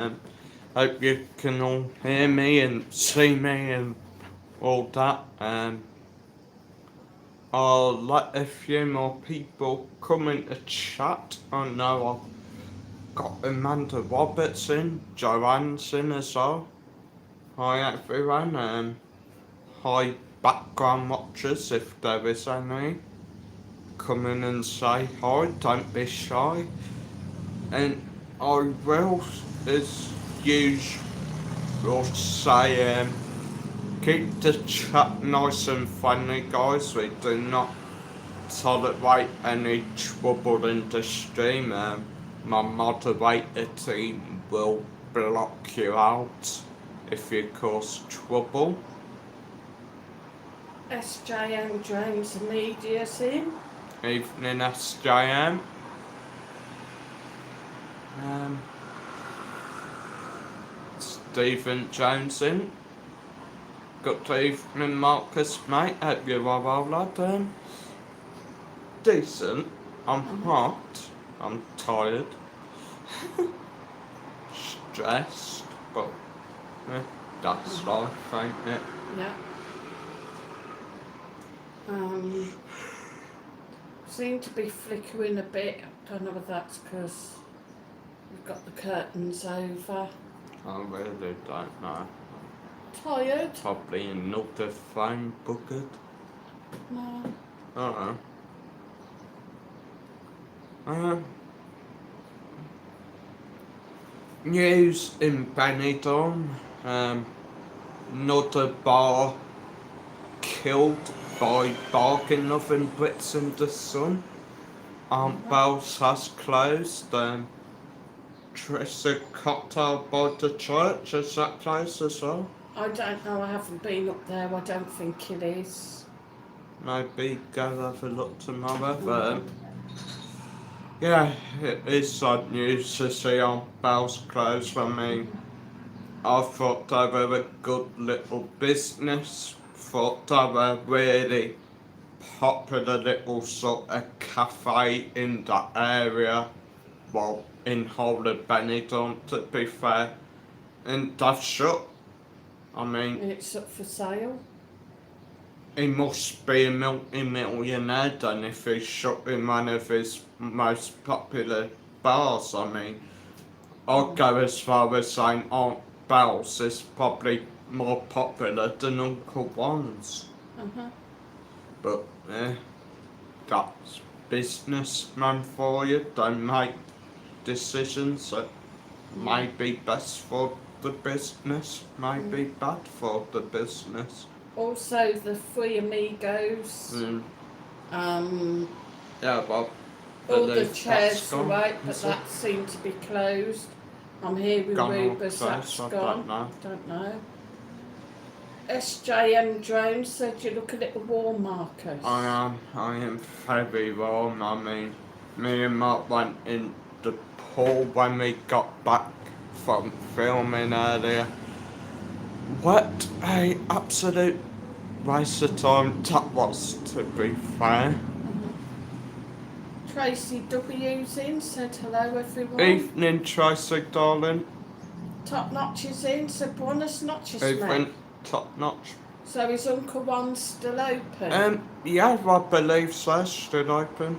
Um, Hope you can all hear me and see me and all that. I'll let a few more people come into chat. I know I've got Amanda Roberts in, Joanne's in as well. Hi everyone. Hi background watchers if there is any. Come in and say hi, don't be shy. And I will, as usual, say keep the chat nice and friendly, guys. We do not tolerate any trouble in the stream. My moderator team will block you out if you cause trouble. SJM Jones Media's in. Evening, SJM. Stephen Jones in. Good evening, Marcus, mate. Hope you are well, lad. Decent. I'm hot. I'm tired. Stressed. But that's life, ain't it? Yeah. Seem to be flickering a bit. I don't know whether that's because we've got the curtains over. I really don't know. Tired? Probably another phone bucket. No. News in Benidorm. Another bar killed by bargain oven Brits in the sun. Aunt Belle's has closed. Trisha Cocktail by the church, is that closed as well? I don't know. I haven't been up there. I don't think it is. Maybe go have a look tomorrow. But yeah, it is sad news to see Aunt Belle's closed. I mean, I thought they were a good little business. Thought they were really popular little sort of cafe in that area. Well, in whole of Benidorm, to be fair. And they've shut. I mean, It's up for sale. he must be a multi-millionaire then if he's shut in one of his most popular bars. I mean, I'd go as far as saying Aunt Belle's is probably more popular than Uncle One's. But that's businessman for you. They make decisions that may be best for the business, may be bad for the business. Also, the Three Amigos. Yeah, well, All the chairs gone, are right, but is that seemed to be closed. I'm here with Gone Rubus, also, that's so I gone. don't know. Don't know. SJM Drone said you look a little warm, Marcus. I am very warm. I mean, me and Mark went in the pool when we got back from filming earlier. What a absolute waste of time that was, to be fair. Tracy W's in, said hello everyone. Evening, Tracy, darling. Top Notch is in, said Buenos Noches, Evening, mate. top notch. So is Uncle One still open? Yeah, I believe so, still open.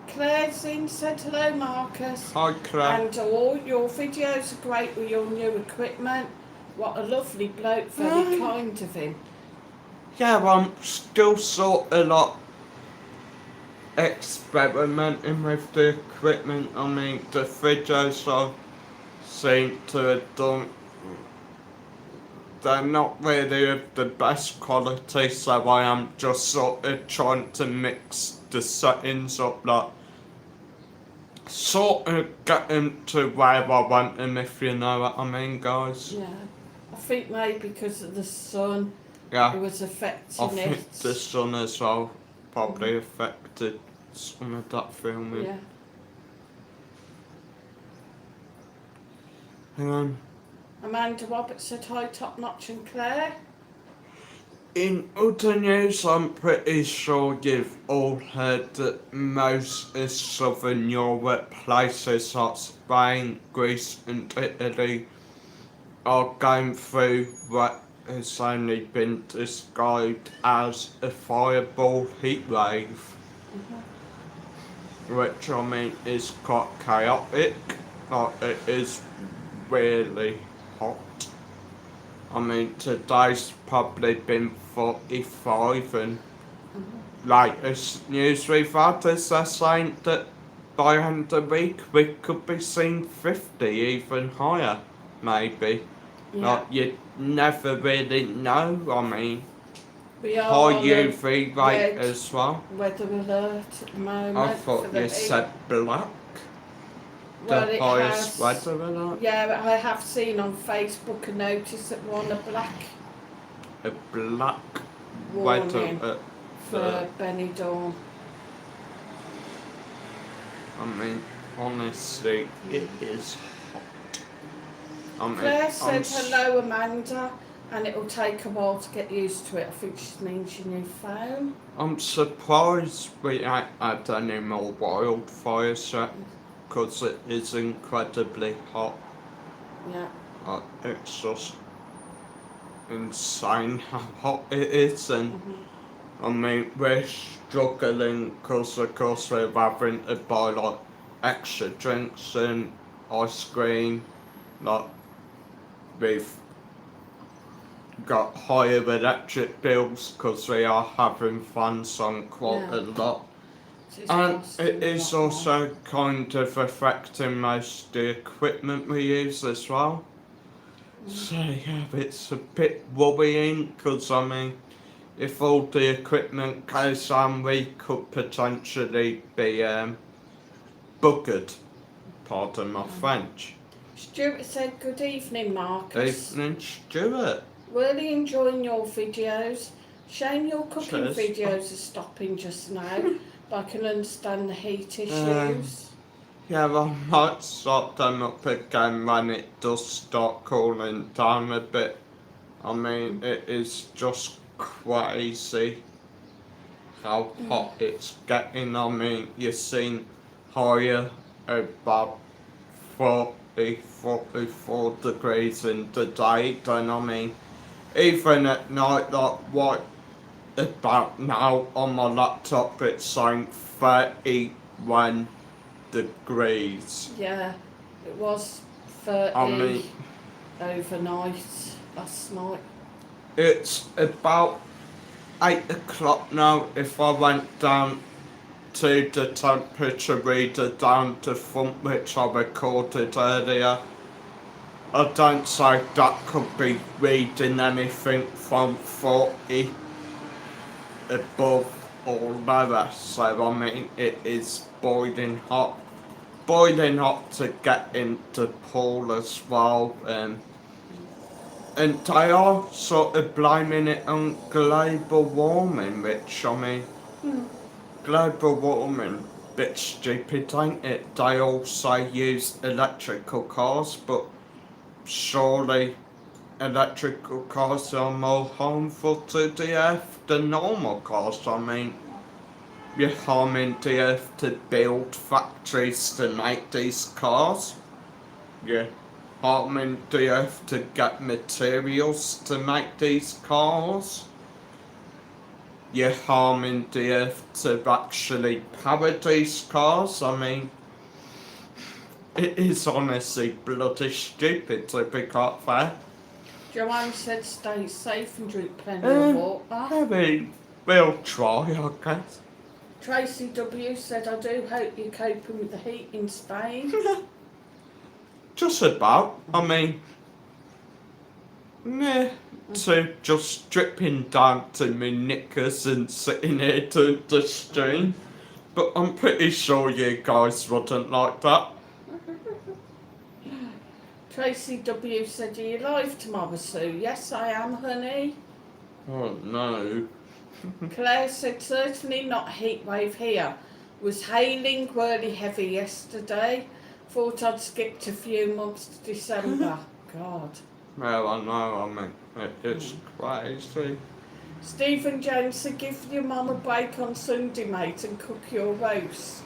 Claire's in, said hello Marcus. Hi, Claire. And all your videos are great with your new equipment. What a lovely bloke, very kind of him. Yeah, I'm still sort of like experimenting with the equipment. I mean, the videos I seem to have done, they're not really of the best quality, so I am just sort of trying to mix the settings up, like sort of get them to where I want them, if you know what I mean, guys. Yeah. I think maybe because of the sun, Yeah, it was I affecting think it. the sun as well probably affected some of that filming. Yeah. Hang on. Amanda Roberts said hi, Top Notch and Claire. In other news, I'm pretty sure you've all heard that most of southern Europe, places like Spain, Greece and Italy, are going through what has only been described as a fireball heat wave, which I mean is quite chaotic. It is really hot. I mean, today's probably been 45, and latest news we've had is they're saying that by end of the week we could be seeing 50, even higher, maybe. Yeah. Like, you never really know. I mean, We are high on a UV rate red as well. weather alert at the moment. I for thought the you heat. said black. Well, The it highest has. weather alert. Yeah, I have seen on Facebook a notice that we're on a black A black weather warning alert. for Benidorm. I mean, honestly, it is hot. I mean, Claire I'm said s- hello, Amanda, and it will take a while to get used to it. I think she means your new phone. I'm surprised we ain't had any more wildfires yet, because it is incredibly hot. Yeah. It's just insane how hot it is, and I mean, we're struggling because, of course, we're having to buy like extra drinks and ice cream. Like, we've got higher electric bills because we are having fans on quite a lot. It's And costing it a is lot more. also kind of affecting most of the equipment we use as well. So yeah, it's a bit worrying because I mean, if all the equipment goes down, we could potentially be buggered. Pardon my French. Stuart said, good evening, Marcus. Evening, Stuart. Really enjoying your videos. Shame your cooking Cheers. videos are stopping just now, but I can understand the heat issues. Yeah, I might start them up again when it does start cooling down a bit. I mean, it is just crazy how hot it's getting. I mean, you've seen higher about 40, 44 degrees in the day, and I mean, even at night, like what about now on my laptop, it's saying 31 degrees. Yeah, it was 30 I mean, overnight last night. it's about 8 o'clock now. If I went down to the temperature reader down to front, which I recorded earlier, I don't say that could be reading anything from 40 above or lower. So I mean, it is boiling hot. Boiling hot to get into pool as well. And they are sort of blaming it on global warming, which I mean, global warming, bit stupid, ain't it? They also use electrical cars, but surely electrical cars are more harmful to the earth than normal cars. I mean, you're harming the earth to build factories to make these cars. You're harming the earth to get materials to make these cars. You're harming the earth to actually power these cars. I mean, it is honestly bloody stupid, to be quite fair. Joanne said stay safe and drink plenty of water. I mean, we'll try, I guess. Tracy W said, I do hope you're coping with the heat in Spain. Just about. I mean, yeah, so just stripping down to my knickers and sitting here to the stream. But I'm pretty sure you guys wouldn't like that. Tracy W said, are you live tomorrow, Sue? Yes, I am, honey. Oh no. Claire said, certainly not heat wave here. Was hailing really heavy yesterday. Thought I'd skipped a few months to December. God. Well, I know, I mean, it's crazy. Stephen Jones said, give your mum a break on Sunday, mate, and cook your roast.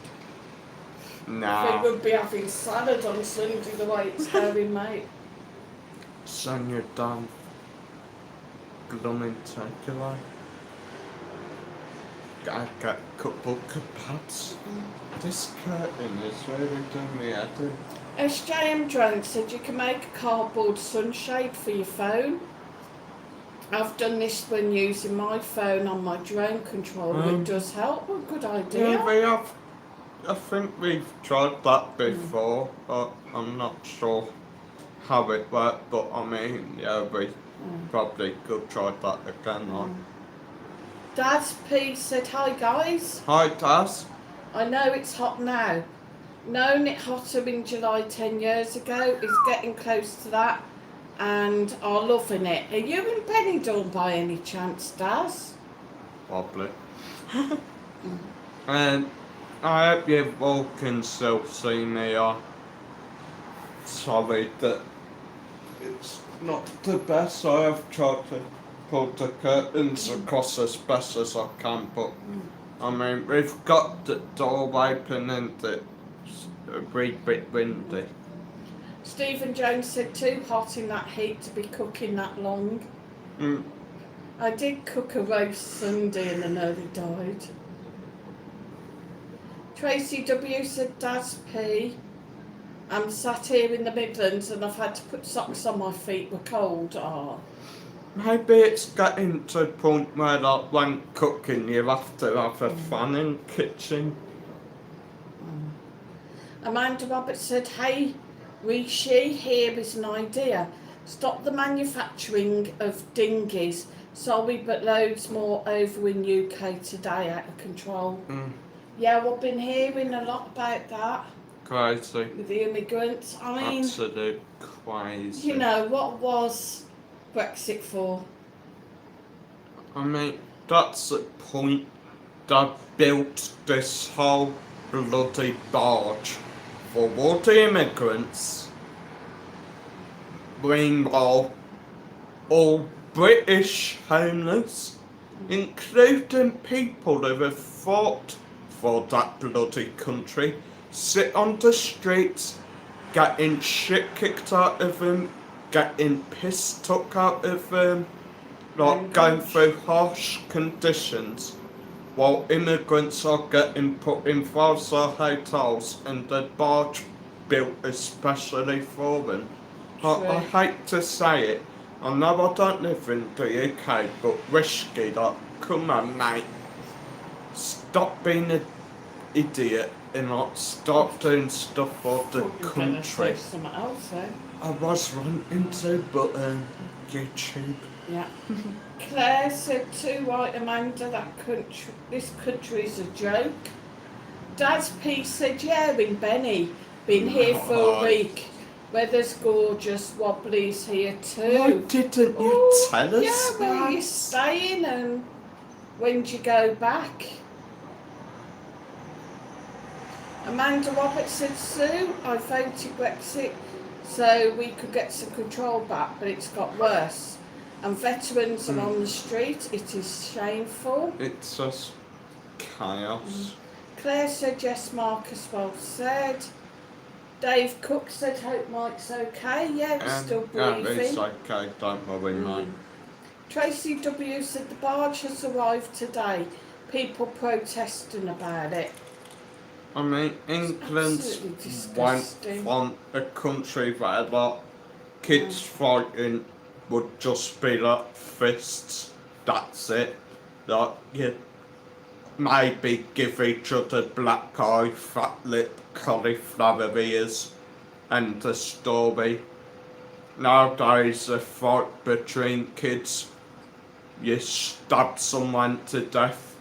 I think Nah, we'll be having salad on Sunday the way it's going, mate. send your damn blooming takeaway. I get a couple of kebabs. This curtain is really doing me head in. SJM Drone said you can make a cardboard sunshade for your phone. I've done this when using my phone on my drone controller. It does help. Well, good idea. Yeah, we have. I think we've tried that before, but I'm not sure how it worked. But I mean, yeah, we probably could try that again. Like. Daz P said, hi guys. Hi, Taz. I know it's hot now. Known it hotter in July 10 years ago. It's getting close to that and are loving it. Are you in Benidorm by any chance, Daz? Probably. And I hope you all can still see me. Sorry that it's not the best. I have tried to pull the curtains across as best as I can, but I mean, we've got the door open and it's a wee bit windy. Stephen Jones said, too hot in that heat to be cooking that long. I did cook a roast Sunday and I nearly died. Tracy W said, Daz P, I'm sat here in the Midlands and I've had to put socks on my feet, we're cold. Oh. Maybe it's getting to a point where, like, when cooking, you have to have a fan in the kitchen. Amanda Roberts said, hey, Rishi, here is an idea. Stop the manufacturing of dinghies. Sorry, but loads more over in UK today, out of control. Yeah, we've been hearing a lot about that Crazy. with the immigrants. I mean, Absolute crazy. you know, what was Brexit for? I mean, that's the point. They built this whole bloody barge for all the immigrants. Meanwhile, all British homeless, including people who have fought for that bloody country, sit on the streets, getting shit kicked out of them, getting piss took out of them, like going through harsh conditions, while immigrants are getting put in 5-star hotels and the barge built especially for them. I hate to say it, I know I don't live in the UK, but risky, like, come on mate, stop being an idiot and like start doing stuff for the country. Something else, eh? I was wanting to, but YouTube. Yeah. Claire said too right, Amanda, this country is a joke. Daz P said, yeah, in Benny. Been here for a week. Weather's gorgeous, wobbly's here too. Why didn't you tell us Yeah, where are you that? staying and when do you go back? Amanda Roberts said, Sue, I voted Brexit so we could get some control back, but it's got worse. And veterans are on the street. It is shameful. It's just chaos. Claire said, yes, Marcus, well said. Dave Cook said, hope Mike's okay. Yeah, he's still breathing. Yeah, it's okay, don't worry, mate. Tracy W said, the barge has arrived today. People protesting about it. I mean, England's want a country where, like, kids fighting would just be like fists, that's it. Like, you maybe give each other black eye, fat lip, cauliflower ears, and the story. Nowadays, a fight between kids, you stab someone to death,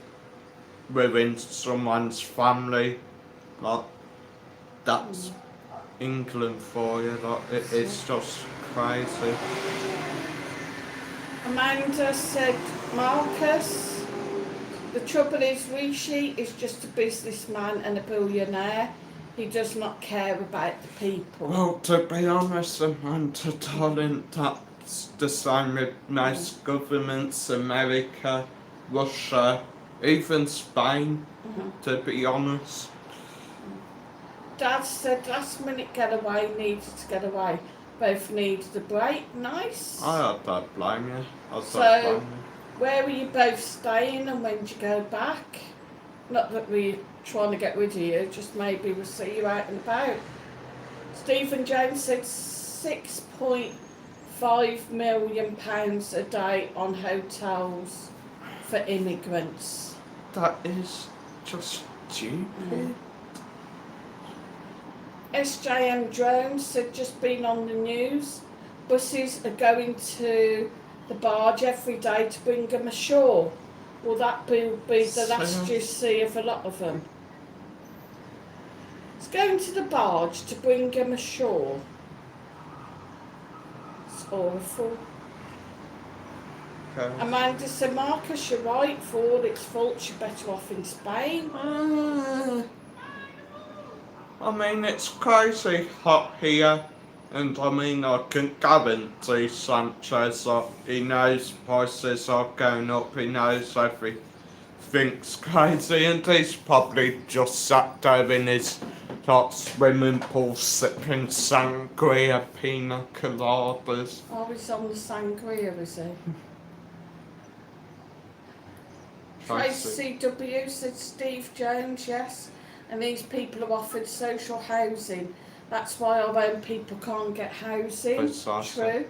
ruin someone's family. Like, that's England for you. Like, it's just crazy. Amanda said, Marcus, the trouble is Rishi is just a businessman and a billionaire. He does not care about the people. Well, to be honest, Amanda, darling, that It's the same with most governments, America, Russia, even Spain, to be honest. Dad said last minute getaway, needed to get away. Both needed a break. Nice. I don't blame you. I don't So, blame you. where were you both staying and when did you go back? Not that we're trying to get rid of you, just maybe we'll see you out and about. Stephen Jones said £6.5 million a day on hotels for immigrants. That is just stupid. SJM Drones said just been on the news. Buses are going to the barge every day to bring them ashore. Will that be the last you see of a lot of them? It's going to the barge to bring them ashore. It's awful. Okay. Amanda said, Marcus, you're right. For all its faults, you're better off in Spain. I mean, it's crazy hot here, and I mean, I can guarantee Sanchez that he knows prices are going up, he knows everything's crazy, and he's probably just sat there in his swimming pool sipping sangria, pina coladas. Oh, he's on the sangria, is he? Tracy W said Steve Jones, yes. And these people are offered social housing. That's why our own people can't get housing. Precisely. True.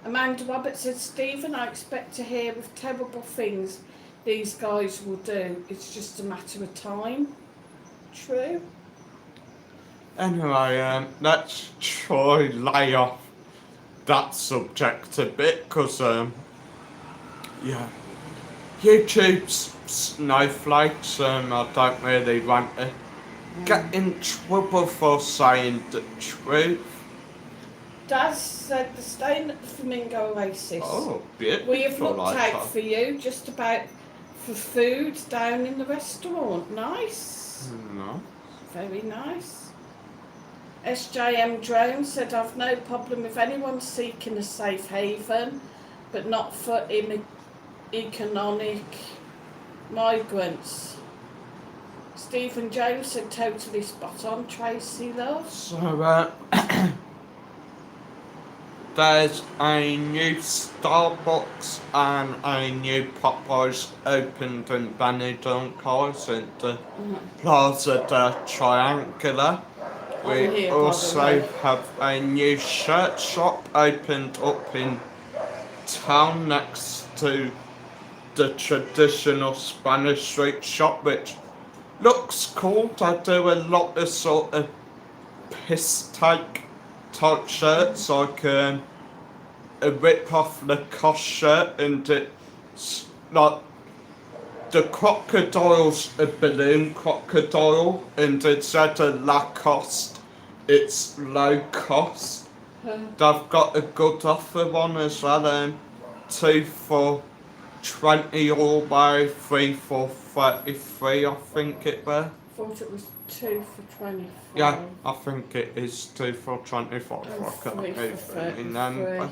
Amanda Roberts said, Stephen, I expect to hear of terrible things these guys will do. It's just a matter of time. True. Anyway, let's try lay off that subject a bit, because, yeah, YouTube's snowflakes, I don't really want to get in trouble for saying the truth. Daz said, the staying at the Flamingo Oasis. Oh, beautiful. We have looked like out that. for you just about for food down in the restaurant. Nice. No. Very nice. SJM Drone said, I've no problem with anyone seeking a safe haven, but not for economic migrants. Stephen James said, totally spot on, Tracy, love. So, there's a new Starbucks and a new Popeyes opened in Benidorm, guys, in the Plaza de Triangular. We here, by the also way. have a new shirt shop opened up in town next to the traditional Spanish street shop, which looks cool. I do a lot of sort of piss take type shirts, like a rip off Lacoste shirt, and it's like the crocodile's a balloon crocodile, and instead of Lacoste, it's low cost. They've got a good offer on as well, 2 for 20 all by 3 for 33, I think it were. Thought it was 2 for 25. Yeah, I think it is 2 for 25. And I can't 3 for even 33. remember.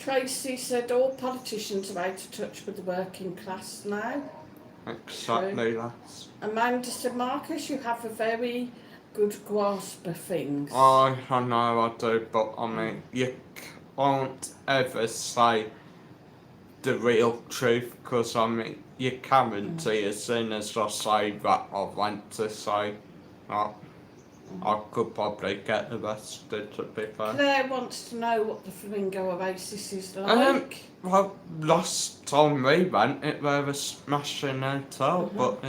Tracy said all politicians are out of touch with the working class now. Exactly, that's. Amanda said, Marcus, you have a very good grasp of things. I know I do, but I mean, you can't ever say the real truth, because I mean, you guarantee as soon as I say that I want to say, I could probably get arrested, to be fair. Claire wants to know what the Flamingo Oasis is like. Well, last time we went, it was a smashing hotel, but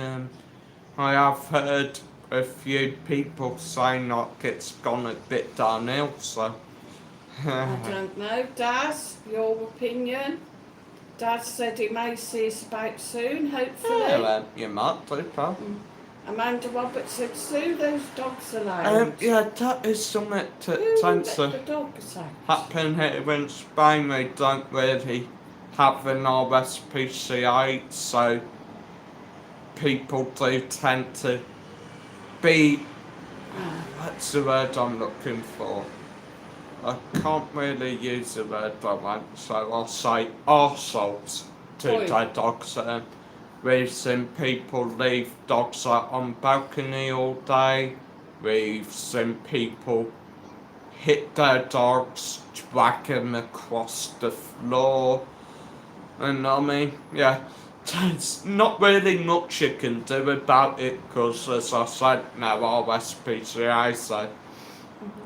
I have heard a few people saying like it's gone a bit downhill, so. I don't know. Daz, your opinion? Daz said he may see us about soon, hopefully. Yeah, you might do, pal. Amanda Roberts said, Sue, those dogs are loud. Yeah, that is something Who to let tend the to dogs out? happen here in Spain. We don't really have an RSPCA, so people do tend to be, what's the word I'm looking for? I can't really use the word I want, so I'll say arseholes to Oi. their dogs. We've seen people leave dogs out on balcony all day. We've seen people hit their dogs, drag them across the floor. And I mean, yeah, there's not really much you can do about it because, as I said, now RSPCA, so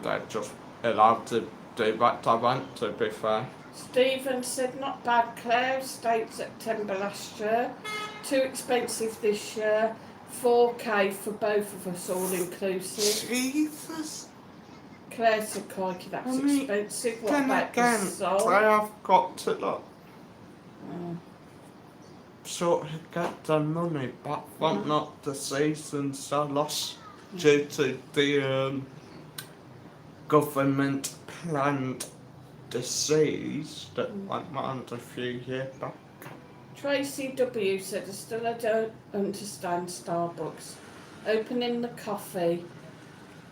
they're just allowed to do what they want, to be fair. Stephen said, not bad, Claire. Stayed September last year. Too expensive this year. 4K for both of us, all inclusive. Jesus! Claire said, crikey, that's I mean, expensive. What then about the again, soul? they have got to Mm. sort of get their money back, but not the seasons are lost due to the government planned disease that went round a few years back. Tracy W said, I don't understand Starbucks. Opening the coffee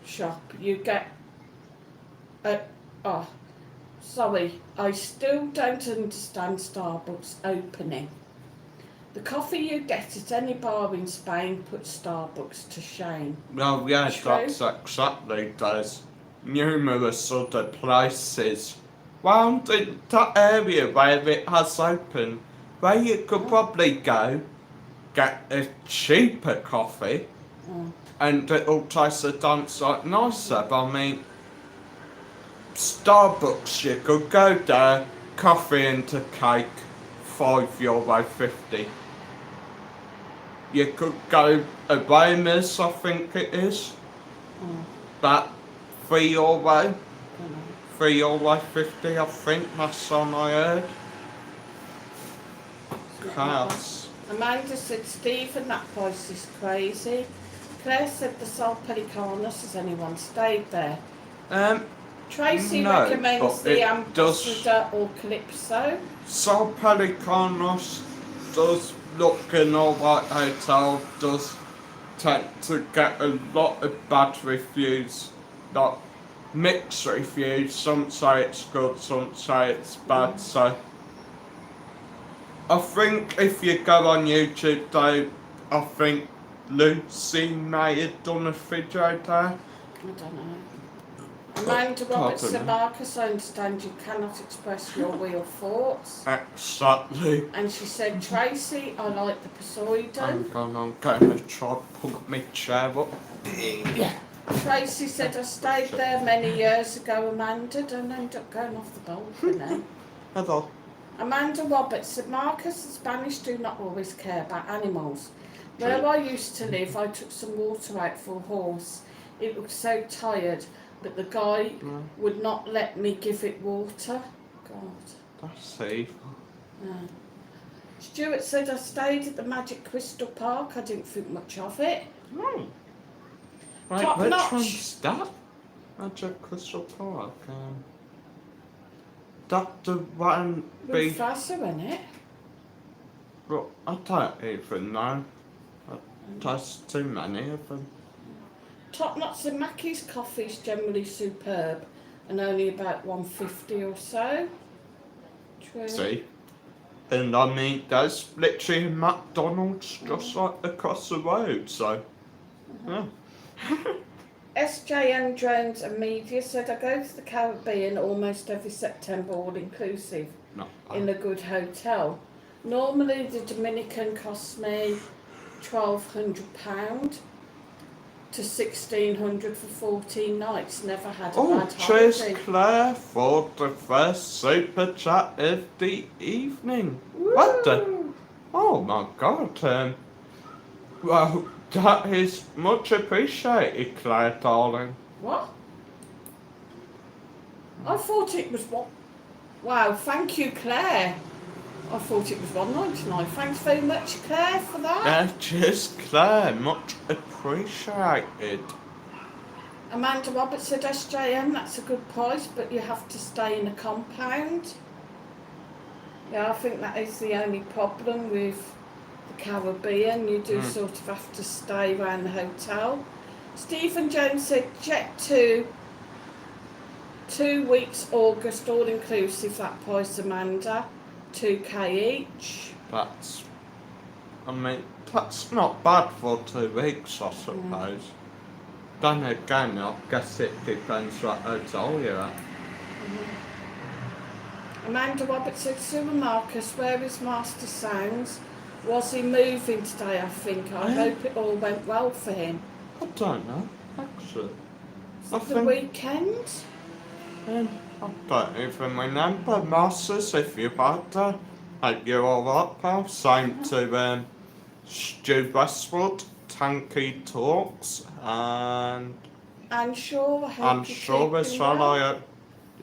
shop, you get I still don't understand Starbucks opening. The coffee you get at any bar in Spain puts Starbucks to shame. Well, yeah, True. that's exactly. There's numerous other places round in that area where it has opened, where you could probably go get a cheaper coffee and it'll taste a dance like nicer. But I mean, Starbucks, you could go there, coffee and a cake, €5.50. You could go a Weymouth's, I think it is, that €3, €3.50, I think, that's on I heard. Class. Amanda said, Stephen, that price is crazy. Claire said the Sol Pelicanos, has anyone stayed there? Tracy No, recommends but the it does- Ambassador or Calypso. Sol Pelicanos does look an alright hotel, does tend to get a lot of bad reviews, not mixed reviews. Some say it's good, some say it's bad, so I think if you go on YouTube though, I think Lucy may have done a video there. I don't know. Amanda Roberts said, Pardon? Marcus, I understand you cannot express your real thoughts. Exactly. And she said, Tracy, I like the Poseidon. I'm going to try to pull my chair up. Tracy said, I stayed there many years ago, Amanda. Don't end up going off the balcony. Hello. Amanda Roberts said, Marcus, the Spanish do not always care about animals. Where I used to live, I took some water out for a horse. It looked so tired, but the guy would not let me give it water. God. That's evil. Yeah. Stuart said, I stayed at the Magic Crystal Park. I didn't think much of it. Oh. Right, Top which notch. one's that? Magic Crystal Park. That the one be... Mufasa in it. Well, I don't even know. There's too many of them. Top Notch and Mackey's coffee is generally superb and only about $1.50 or so. True. See? And I mean, there's literally a McDonald's just like across the road, so... Yeah. SJM Drones and Media said, I go to the Caribbean almost every September, all inclusive, Not in bad. a good hotel. Normally the Dominican costs me £1,200 to £1,600 for 14 nights. Never had a Oh, bad cheers holiday. Claire for the first super chat of the evening. What the? Woo! Oh my god, well, that is much appreciated, Claire, darling. What? I thought it was what? Wow, thank you, Claire. I thought it was $1.99. Thanks very much, Claire, for that. Cheers Claire, much appreciated. Amanda Roberts said, SJM, that's a good price, but you have to stay in a compound. Yeah, I think that is the only problem with the Caribbean. You do sort of have to stay around the hotel. Stephen Jones said, Jet 2 2 weeks August, all inclusive, that price, Amanda. 2k each. That's, I mean, that's not bad for 2 weeks, I suppose. Then again, I guess it depends what hotel you're at. Amanda Roberts said, Sue and Marcus, where is Master Sounds? Was he moving today, I think? I hope it all went well for him. I don't know, actually. The weekend? I don't even remember. Masters, if you had to. Hope you're alright, pal. Same to Stu Westwood, Tanky Talks, and I'm sure. I hope I'm you're sure as keeping well. I hope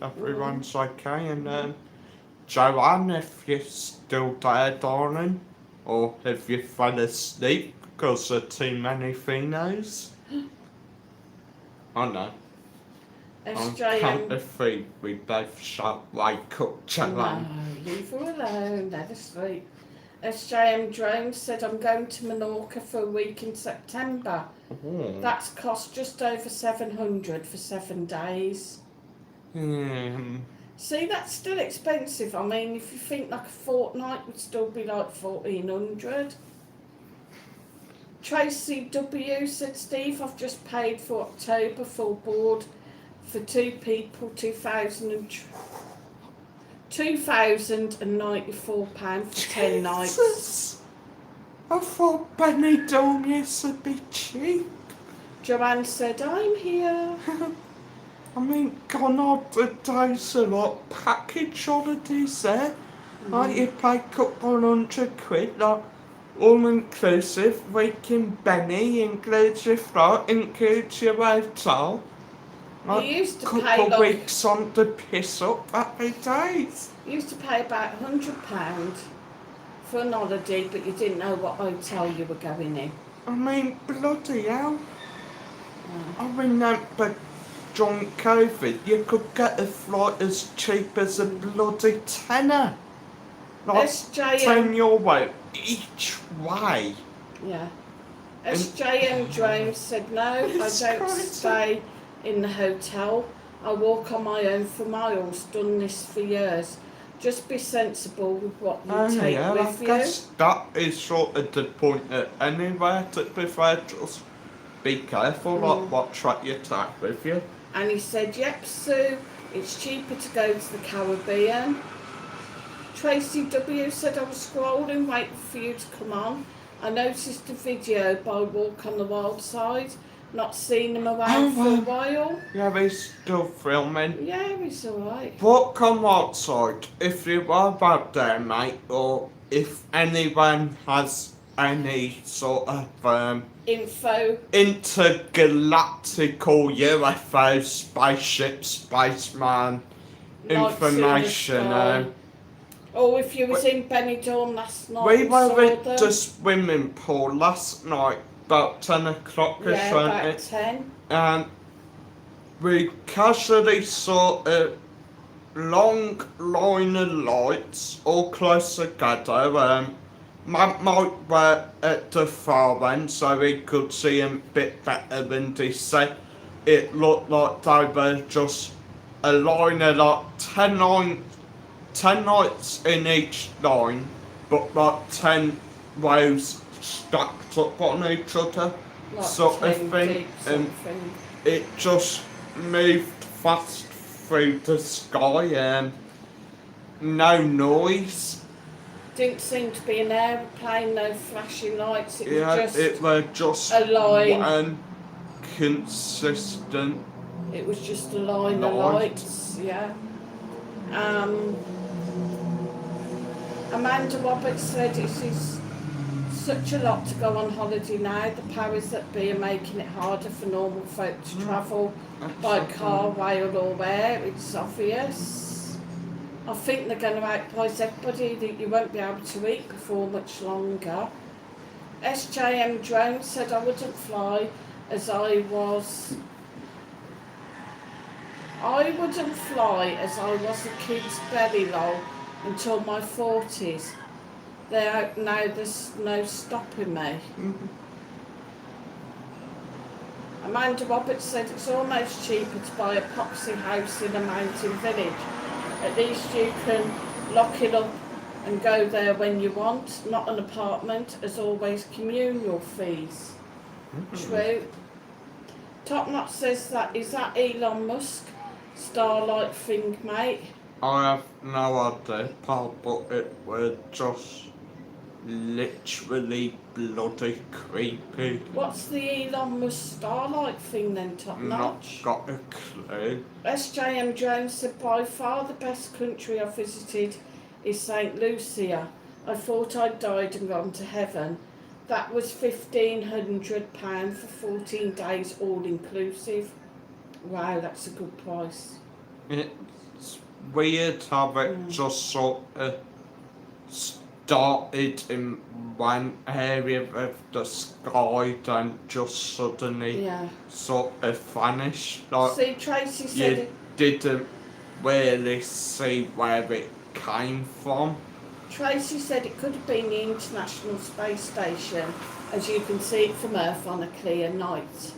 everyone's okay. And Joanne, if you're still there, darling, or if you fell asleep because of too many Finos. I know. On count of 3, we both shall wake up, Joanne. No, leave her alone, let her sleep. SJM Drone said, I'm going to Menorca for a week in September. Oh. That's cost just over 700 for 7 days. See, that's still expensive. I mean, if you think like a fortnight would still be like 1400. Tracy W said, Steve, I've just paid for October full board for 2 people, £2,094 for 10 nights. I thought Benidorm used to be cheap. Joanne said, I'm here. I mean, gone are the days of like package holidays there. Like you pay a couple £100, like all inclusive, week in Benny, includes your flight, includes your hotel. You used to pay couple weeks on the piss up happy days. You used to pay about £100 for an holiday, but you didn't know what hotel you were going in. I mean, bloody hell. I remember during COVID, you could get a flight as cheap as a bloody tenner. Like €10 your way each way. Yeah. SJM Drone said, no, I don't stay in the hotel. I walk on my own for miles, done this for years. Just be sensible with what you take with you. I guess that is sort of the point anywhere, to be fair. Just be careful like what track you take with you. And he said, yep, Sue, it's cheaper to go to the Caribbean. Tracy W said, I was scrolling waiting for you to come on. I noticed a video by Walk on the Wild Side. Not seen him around for a while. Yeah, he's still filming. Yeah, he's alright. Walk on Wild Side, if you are out there, mate, or if anyone has any sort of info, intergalactical UFO, spaceship, spaceman information. Or if you was in Benidorm last night. We were at the swimming pool last night, about 10 o'clock or something. Yeah, about 10. And we casually saw a long line of lights all close together. Matt might were at the far end so he could see them a bit better than they said. It looked like they were just a line of like 10 lights in each line, but like 10 rows stacked up on each other, like sort of thing. And it just moved fast through the sky and no noise. Didn't seem to be an aeroplane, no flashing lights. It was just a line. One consistent. It was just a line of lights. Yeah. Amanda Roberts said it is such a lot to go on holiday now. The powers that be are making it harder for normal folk to travel by car, rail or air. It's obvious. I think they're going to outprice everybody that you won't be able to eat before much longer. SJM Drone said I wouldn't fly as I was a kid's belly lol until my 40s. Now there's no stopping me. Amanda Roberts said it's almost cheaper to buy a poxy house in a mountain village. At least you can lock it up and go there when you want, not an apartment, as always communal fees. True. Top Knot says that, is that Elon Musk Starlight thing, mate? I have no idea, pal, but it was just literally bloody creepy. What's the Elon Musk Starlight thing then, Top Not Notch? got a clue. SJM Jones said, by far the best country I've visited is St. Lucia. I thought I'd died and gone to heaven. That was £1,500 for 14 days all inclusive. Wow, that's a good price. It's weird how it just sort of started in one area of the sky and just suddenly sort of vanished. Like, See, Tracy said you didn't really see where it came from. Tracy said it could have been the International Space Station, as you can see it from Earth on a clear night.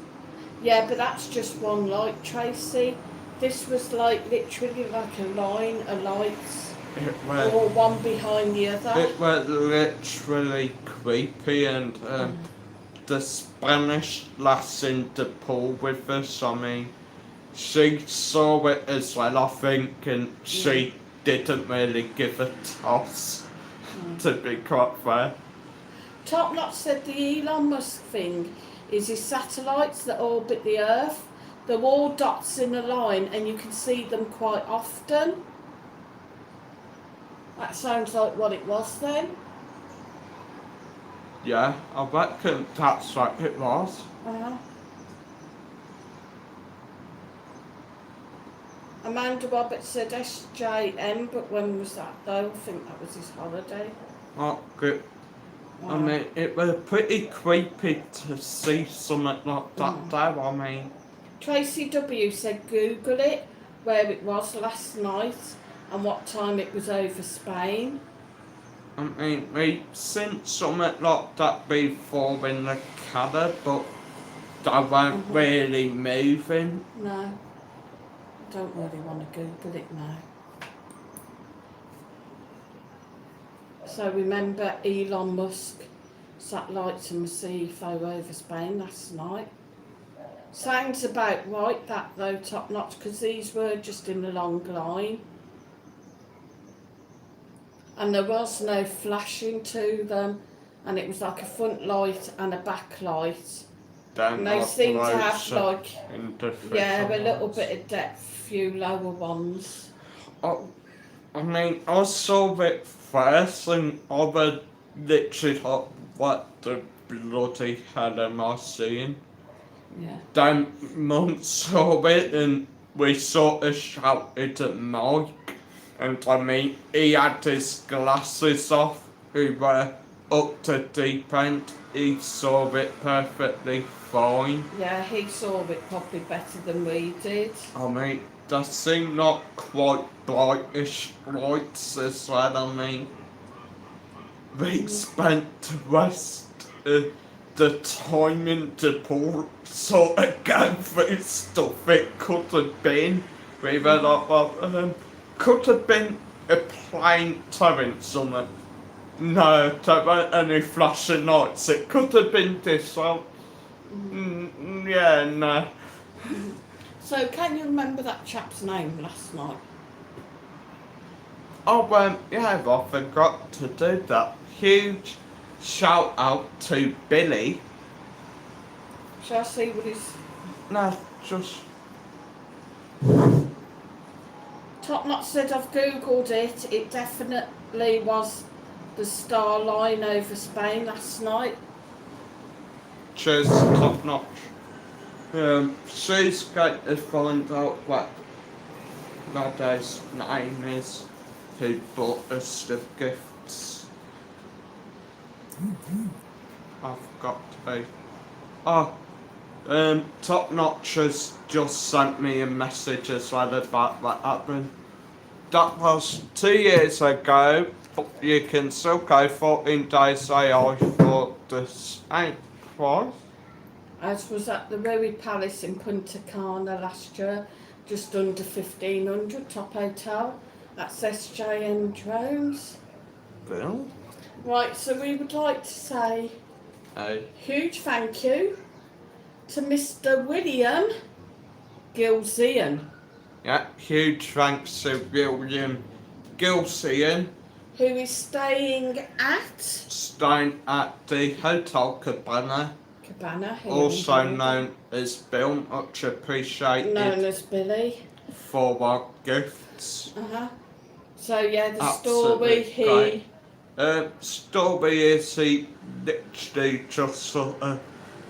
Yeah, but that's just one light, Tracy. This was like literally like a line of lights, all one behind the other. It was literally creepy, and the Spanish lass in the pool with us, I mean, she saw it as well, I think, and she didn't really give a toss, to be quite fair. Top Knot said the Elon Musk thing is his satellites that orbit the Earth. They're all dots in a line and you can see them quite often. That sounds like what it was then. Yeah, I reckon that's what it was. Amanda Roberts said SJM, but when was that though? I think that was his holiday. Oh, good. I mean, it was pretty creepy to see something like that there, I mean. Tracy W said Google it, where it was last night and what time it was over Spain. I mean, we've seen something like that before in the Canada, but they weren't really moving. No. Don't really want to Google it now. So remember Elon Musk satellites and CFO over Spain last night. Sounds about right that though, Top Notch, because these were just in a long line. And there was no flashing to them, and it was like a front light and a back light. And they seem to have like, a little bit of depth, few lower ones. I mean, I saw it first and I was literally like, what the bloody hell am I seeing? Yeah. Then Mum saw it and we sort of shouted at Mike, and I mean, he had his glasses off, we were up to deep end, he saw it perfectly fine. Yeah, he saw it probably better than we did. I mean, they seem not quite brightish lights as well, I mean. We spent the rest of the time in the pool sort of going through stuff it could have been. We were like, well, could have been a plane towing something. No, there weren't any flashing lights. It could have been this one. Yeah, no. So, can you remember that chap's name last night? Oh, yeah, I forgot to do that. Huge shout out to Billy. Shall I see what his... No, just... Top Knot said, I've googled it. It definitely was the star line over Spain last night. Cheers, Top Notch. She's going to find out what Nada's name is, who bought us the gifts. I've got to. Top Notch has just sent me a message as well about what happened. That was 2 years ago. You can still go 14 days AI for the same price. As was at the Ruby Palace in Punta Cana last year, just under 1,500, top hotel. That's SJM Drones. Bill? Right, so we would like to say Hey. huge thank you to Mr. William Gilzean, Yeah, huge thanks to William Gilsean, who is staying at the Hotel Cabana here also in known as Bill, much appreciated known as Billy. for our gifts. So yeah, the Absolutely story story is he literally just sort of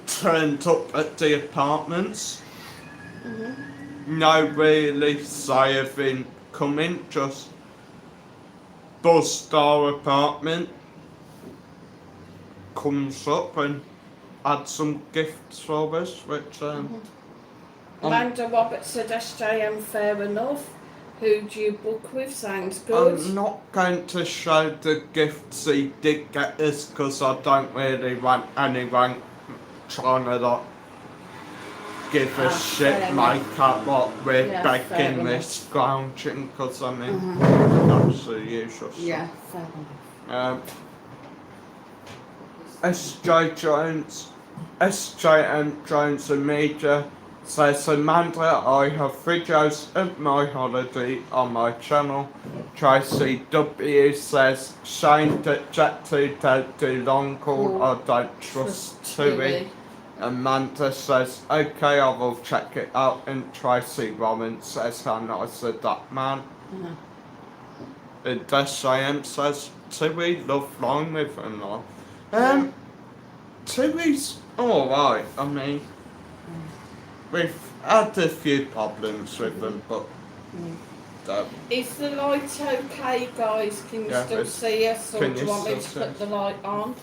turned up at the apartments. No really saving coming, just buzzed our apartment, comes up and had some gifts for us, which Amanda Roberts said SJM, fair enough. Who do you book with? Sounds good. I'm not going to show the gifts he did get us because I don't really want anyone trying to like give us shit fair makeup what we're Yeah, fair begging enough. this scrounging because I mean that's the usual stuff. Yeah, fair enough. SJM Jones and Media says, Amanda, I have videos of my holiday on my channel. Tracy W says, shame that Jet2 don't do long haul, I don't trust TUI. Amanda says, okay, I will check it out. And Tracy Warren says, how nice is that man? And SJM says, TUI love flying with him now. TUI's alright, I mean, we've had a few problems with them, but Is the light okay, guys? Can you Yeah, still see us, or can do you you want me to still put see the light on?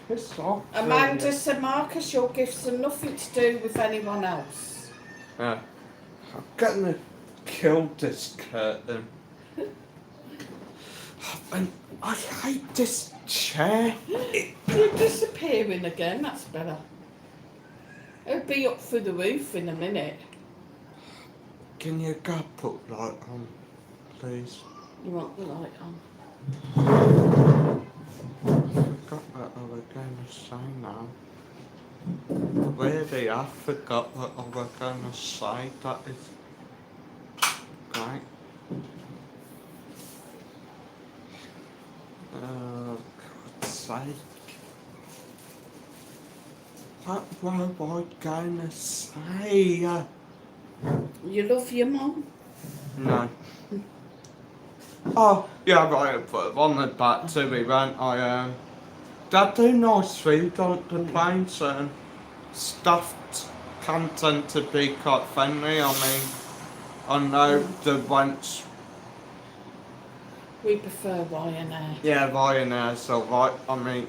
piss off. Amanda said, Marcus, your gifts are nothing to do with anyone else. I'm gonna kill this curtain. And I hate this chair. You're disappearing again, that's better. It'll be up through the roof in a minute. Can you go put light on, please? You want the light on? I forgot what I was going to say now. Really, I forgot what I was going to say. That is great. God's sake. What was I going to say? You love your mum? No. Oh, yeah, right, but on the back to me, went I, they do nice food on the planes, and stuffed can tend to be quite friendly. I mean, I know the ones, We prefer Ryanair. yeah, Ryanair's alright, I mean,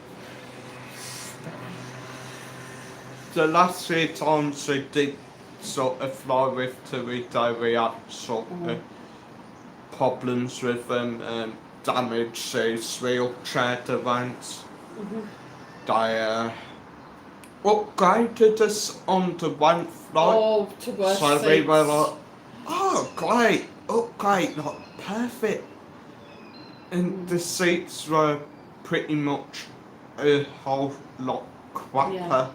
the last few times we did sort of fly with TUI, we had sort of problems with them, damage to wheelchair events. They upgraded us on the one flight, Oh, to worse so seats. we were like, oh great, upgrade, like perfect. And the seats were pretty much a whole lot crapper Yeah.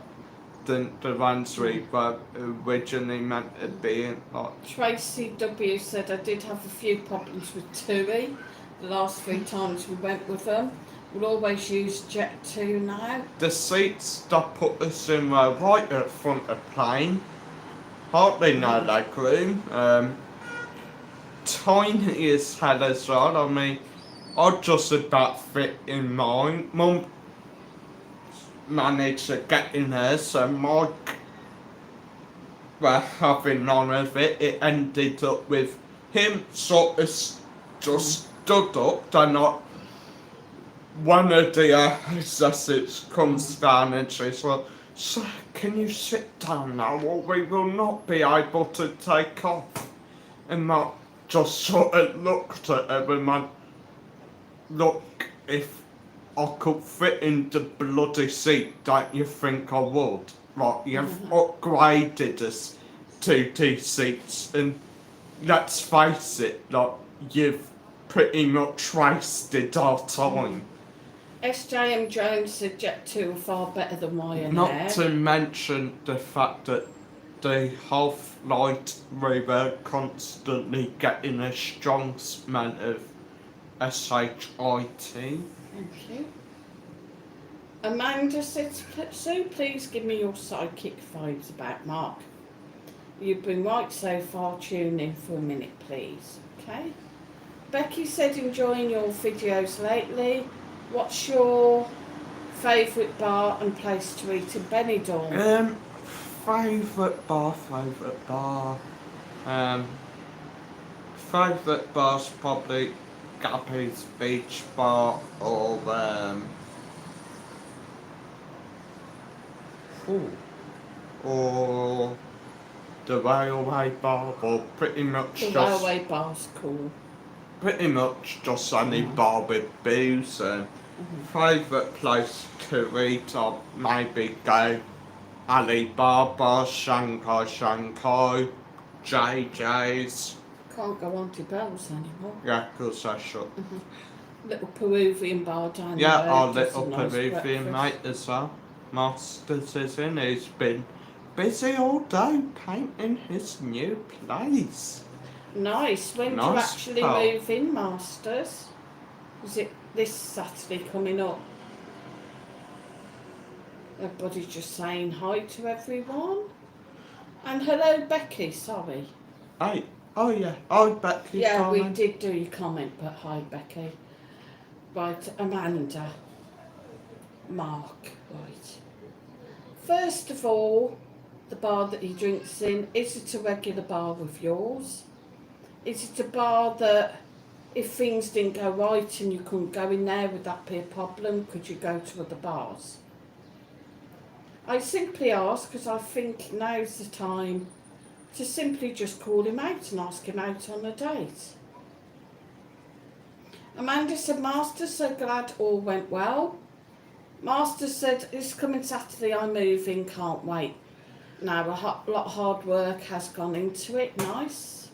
than the ones we were originally meant to be. Like, Tracy W said, I did have a few problems with TUI the last 3 times we went with them. We'll always use Jet2 now. the seats that put us in were right at front of plane, hardly no leg room, tiny as hell as well. I mean, I just about fit in mine. Mum managed to get in there, so Mike were having none of it. It ended up with him sort of just stood up, then not one of the hostesses comes down and says, well, sir, can you sit down now or we will not be able to take off? And Mark just sort of looked at her and went, look, if I could fit in the bloody seat, don't you think I would? Right, you've upgraded us to two seats, and let's face it, like, you've pretty much wasted our time. SJM Jones said Jet 2 are far better than Ryanair. Not to mention the fact that the whole flight we were constantly getting a strong smell of SHIT. Thank you. Amanda said, Sue, please give me your psychic vibes about Mark. You've been right so far, tune in for a minute, please. Okay. Becky said, enjoying your videos lately. What's your favourite bar and place to eat in Benidorm? Favourite bar. Favourite bar's probably Gabby's Beach Bar or the Railway Bar, or pretty much The just railway bar's cool. pretty much just any bar with booze. Favourite place to eat, I'll maybe go Alibaba, Shanghai, JJ's. Can't go on to Bells anymore. Yeah, 'cause I should. Little Peruvian bar down the Yeah, road our does little a nice Peruvian breakfast. mate as well. Masters is in. He's been busy all day painting his new place. Nice. When do you Nice actually pal. move in, Masters? Is it this Saturday coming up? Everybody's just saying hi to everyone. And hello, Becky. Sorry. Hey, oh yeah, oh Becky. Yeah, we darling. did do your comment, but hi, Becky. Right, Amanda. Mark. Right. First of all, the bar that he drinks in, is it a regular bar with yours? Is it a bar that if things didn't go right and you couldn't go in there, would that be a problem? Could you go to other bars? I simply ask because I think now's the time to simply just call him out and ask him out on a date. Amanda said, Master, so glad all went well. Master said, this coming Saturday I'm moving, can't wait. Now a lot of hard work has gone into it, nice.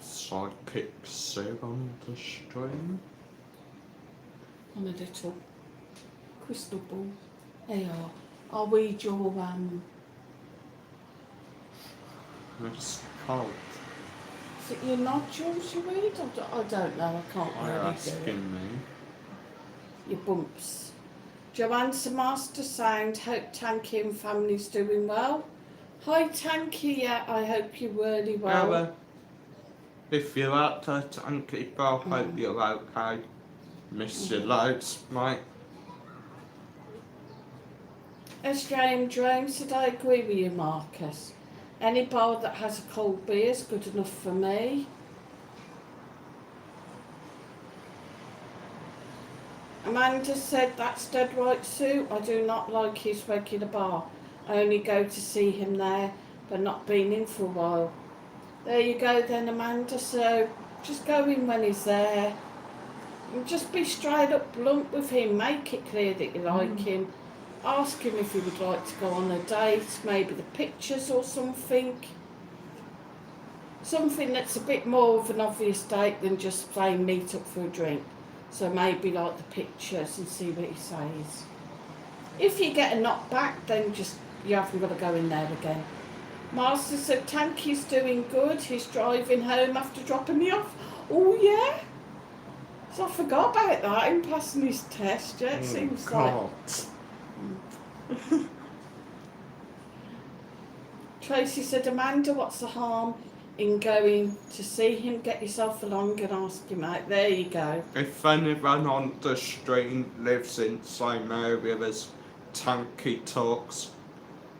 Psychic Sue on the stream. On a little crystal ball. There you are. I'll read your It's cold. is it your nodules you read? I don't know, I can't Why really do it. asking me? Your bumps. Joanne's Master Sound, hope Tanky and family's doing well. Hi Tanky, yeah, I hope you're really well. Yeah, well, if you're out there, Tanky, I hope you're okay. Miss you loads, mate. SJM Drone said, I agree with you, Marcus. Any bar that has a cold beer is good enough for me. Amanda said, that's dead right, Sue. I do not like his regular bar. I only go to see him there, but not been in for a while. There you go then, Amanda. So just go in when he's there. And just be straight up blunt with him. Make it clear that you like him. Ask him if he would like to go on a date, maybe the pictures or something. Something that's a bit more of an obvious date than just plain meet up for a drink. So maybe like the pictures and see what he says. If you get a knock back, then just you haven't got to go in there again. Master said Tanky's doing good. He's driving home after dropping me off. Oh yeah. So I forgot about that. Him passing his test. Yeah, it seems like. Tracy said, Amanda, what's the harm in going to see him? Get yourself along and ask him out. There you go. If anyone on the stream lives in the same area as Tanky Talks,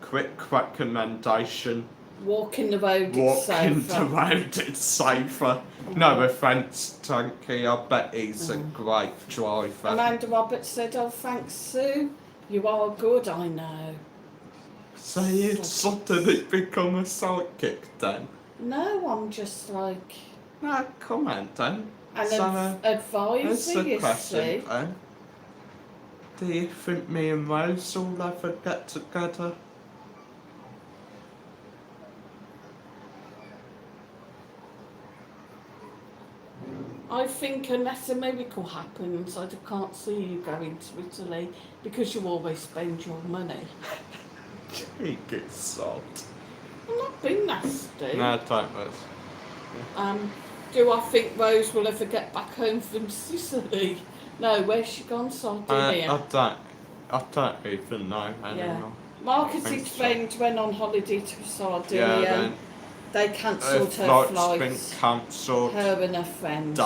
quick recommendation. Walking the road, it's Walking safer. the road, it's safer. No offence, Tanky, I bet he's a great driver. Amanda Roberts said, oh, thanks, Sue. You are good, I know. So you'd suddenly become a psychic then? No, I'm just like No, come on then. an So, advisor, That's the you question see. then. Do you think me and Rose will ever get together? I think unless a miracle happens, I can't see you going to Italy because you always spend your money. Cheek it salt. I'm not being nasty. No, don't miss. Do I think Rose will ever get back home from Sicily? No, where's she gone? Sardinia. I don't even know Yeah. anymore. Marcus's think so. friend went on holiday to Sardinia. Yeah, then They her cancelled her flight's flights. been cancelled. Her and her friends.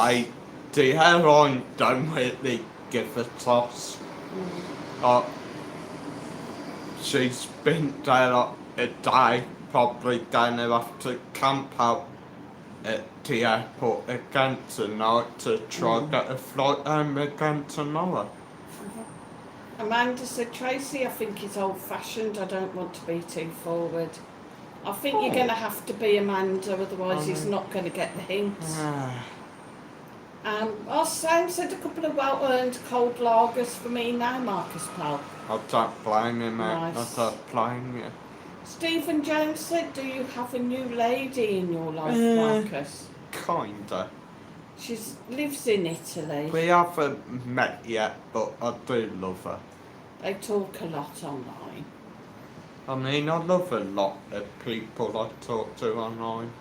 The airline don't really give a toss. She's been there a day, probably gonna have to camp out at the airport again tonight to try get a flight home again tomorrow. Amanda said, Tracy, I think he's old fashioned. I don't want to be too forward. I think you're going to have to be Amanda, otherwise he's not going to get the hints. Sam said a couple of well-earned cold lagers for me now, Marcus pal. I don't blame you, mate. Nice. I don't blame you. Stephen Jones said, do you have a new lady in your life, Marcus? Kinda. She lives in Italy. We haven't met yet, but I do love her. They talk a lot online. I mean, I love a lot of people I talk to online.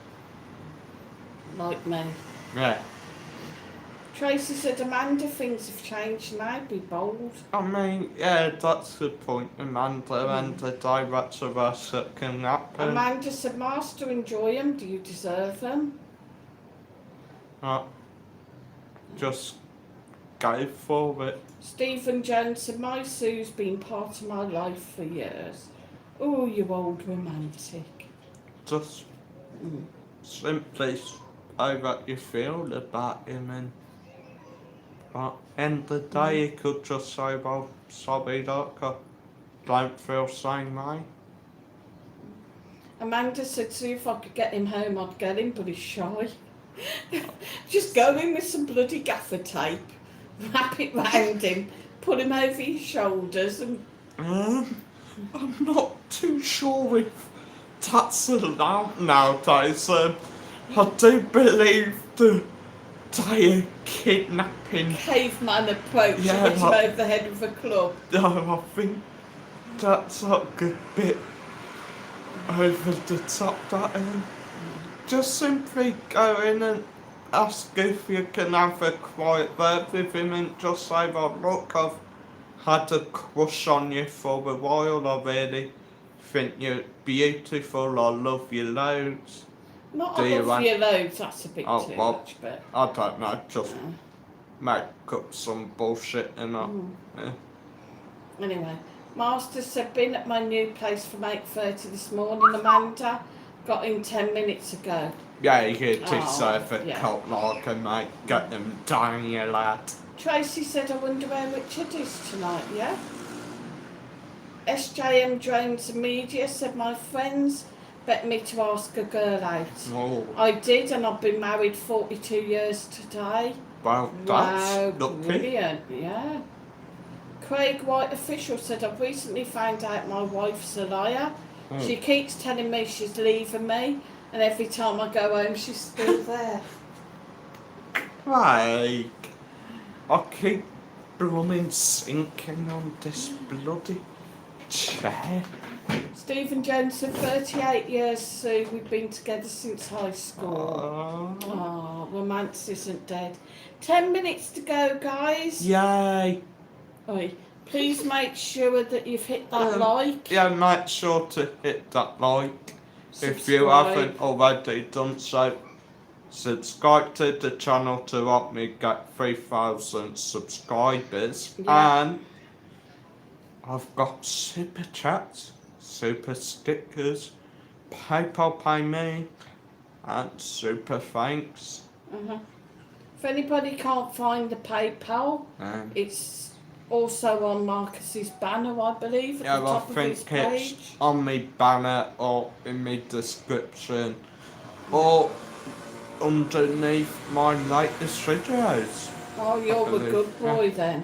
Like me. Yeah. Tracy said, Amanda, things have changed now, be bold. I mean, yeah, that's the point, Amanda, and the directs of us that can happen. Amanda said, Master, enjoy them. Do you deserve them? Just go for it. Stephen Jones said, my Sue's been part of my life for years. Oh, you old romantic. Just simply say what you feel about him, and at the end of the day, you could just say, well, sorry, look, I don't feel the same way. Amanda said, Sue, if I could get him home, I'd get him, but he's shy. Just go in with some bloody gaffer tape, wrap it round him, put him over his shoulders and... I'm not too sure if that's allowed nowadays. I do believe the day of kidnapping... Caveman approach, Yeah, hit him over the head with a club. No, I think that's like a bit over the top, that just simply go in and ask if you can have a quiet word with him and just say, well, look, I've had a crush on you for a while, I really think you're beautiful, I love you loads. Not I love you loads, that's a bit too much, but... I don't know, just make up some bullshit and that. Yeah. Anyway, Master said, been at my new place from 8:30 this morning, Amanda. Got in 10 minutes ago. Yeah, you get yourself a yeah. cult lager, mate. Get them down, you lad. Tracy said, I wonder where Richard is tonight, yeah? SJM Drones and Media said, my friends bet me to ask a girl out. Oh. I did, and I've been married 42 years today. Well, that's lucky. Brilliant, yeah. Craig White Official said, I've recently found out my wife's a liar. She keeps telling me she's leaving me, and every time I go home, she's still there. Craig, I keep blooming sinking on this bloody chair. Stephen Jones said, 38 years, Sue. We've been together since high school. Oh, romance isn't dead. 10 minutes to go, guys. Yay. Oi. Please make sure that you've hit that like. Yeah, make sure to hit that like. Subscribe. If you haven't already done so. Subscribe to the channel to help me get 3,000 subscribers. Yeah. And I've got super chats, super stickers, PayPal Pay Me, and super thanks. If anybody can't find the PayPal, it's also on Marcus's banner, I believe, at the top of his page. It's on my banner or in my description or underneath my latest videos. Oh, you're a good boy then.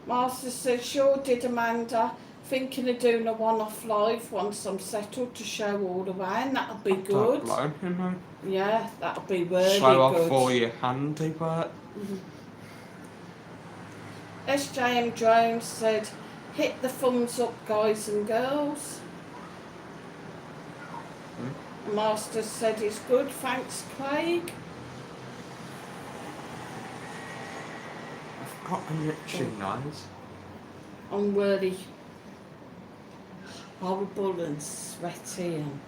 Master says, sure did, Amanda. Thinking of doing a one-off live once I'm settled to show all around. That'll be good. Don't blame you, Yeah, that'll be mate. really Show off good. all your handiwork. SJM Jones said, hit the thumbs up, guys and girls. Master said it's good, thanks Craig. I've got an itchy nose. I'm really horrible and sweaty and